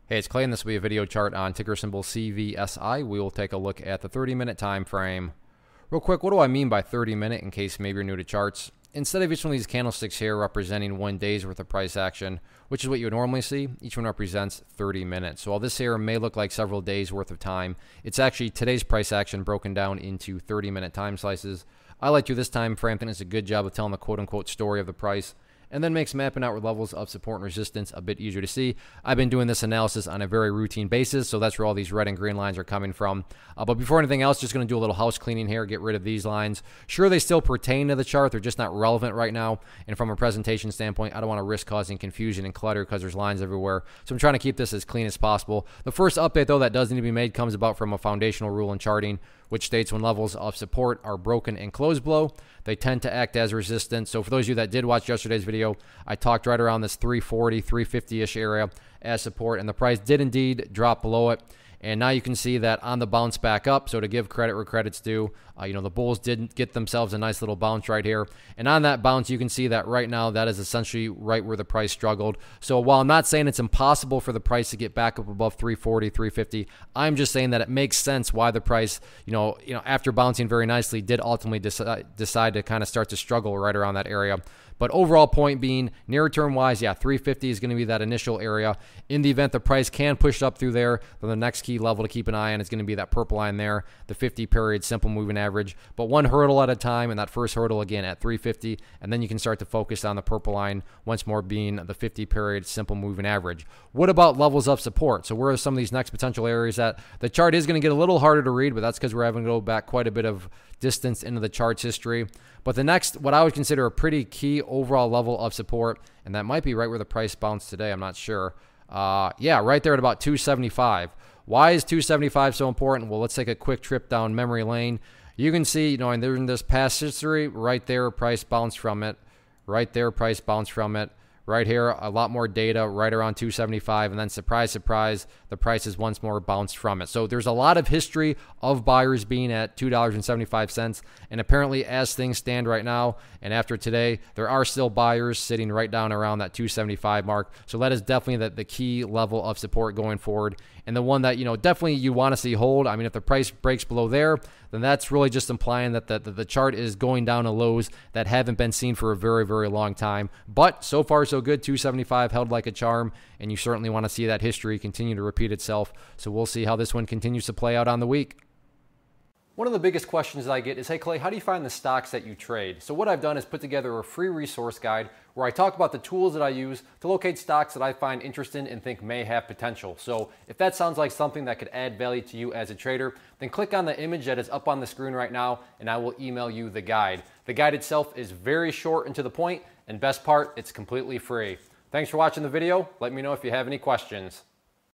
Hey, it's Clay, and this will be a video chart on ticker symbol CVSI. We will take a look at the 30-minute time frame. Real quick, what do I mean by 30-minute in case maybe you're new to charts? Instead of each one of these candlesticks here representing 1 day's worth of price action, which is what you would normally see, each one represents 30 minutes. So while this here may look like several days worth of time, it's actually today's price action broken down into 30-minute time slices. I like to this time frame. I think it's a good job of telling the quote-unquote story of the price, and then makes mapping out levels of support and resistance a bit easier to see. I've been doing this analysis on a very routine basis, so that's where all these red and green lines are coming from. But before anything else, just going to do a little house cleaning here, get rid of these lines. Sure, they still pertain to the chart. They're just not relevant right now. And from a presentation standpoint, I don't want to risk causing confusion and clutter because there's lines everywhere. So I'm trying to keep this as clean as possible. The first update, though, that does need to be made comes about from a foundational rule in charting, which states when levels of support are broken and closed below, they tend to act as resistance. So for those of you that did watch yesterday's video, I talked right around this 340, 350-ish area as support, and the price did indeed drop below it. And now you can see that on the bounce back up. So to give credit where credit's due, the bulls did get themselves a nice little bounce right here. And on that bounce, you can see that right now, that is essentially right where the price struggled. So while I'm not saying it's impossible for the price to get back up above 340, 350, I'm just saying that it makes sense why the price, after bouncing very nicely, did ultimately decide to kind of start to struggle right around that area. But overall point being, near term wise, yeah, 350 is going to be that initial area. In the event the price can push up through there, then the next key level to keep an eye on is going to be that purple line there, the 50-period simple moving average. But one hurdle at a time, and that first hurdle again at 350, and then you can start to focus on the purple line, once more being the 50-period simple moving average. What about levels of support? So where are some of these next potential areas that the chart is going to get a little harder to read, but that's because we're having to go back quite a bit of distance into the chart's history. But the next, what I would consider a pretty key overall level of support, and that might be right where the price bounced today, I'm not sure. Yeah, right there at about 275. Why is 275 so important? Well, let's take a quick trip down memory lane. You can see, in this past history, right there, price bounced from it. Right there, price bounced from it. Right here, a lot more data, right around 275, and then surprise, surprise, the price has once more bounced from it. So there's a lot of history of buyers being at $2.75, and apparently as things stand right now, and after today, there are still buyers sitting right down around that 275 mark. So that is definitely the key level of support going forward, and the one that, definitely you want to see hold. I mean, if the price breaks below there, then that's really just implying that the chart is going down to lows that haven't been seen for a very, very long time. But so far, so good. 275 held like a charm, and you certainly want to see that history continue to repeat itself. So we'll see how this one continues to play out on the week. One of the biggest questions that I get is, hey Clay, how do you find the stocks that you trade? So what I've done is put together a free resource guide where I talk about the tools that I use to locate stocks that I find interesting and think may have potential. So if that sounds like something that could add value to you as a trader, then click on the image that is up on the screen right now, and I will email you the guide. The guide itself is very short and to the point, and best part, it's completely free. Thanks for watching the video. Let me know if you have any questions.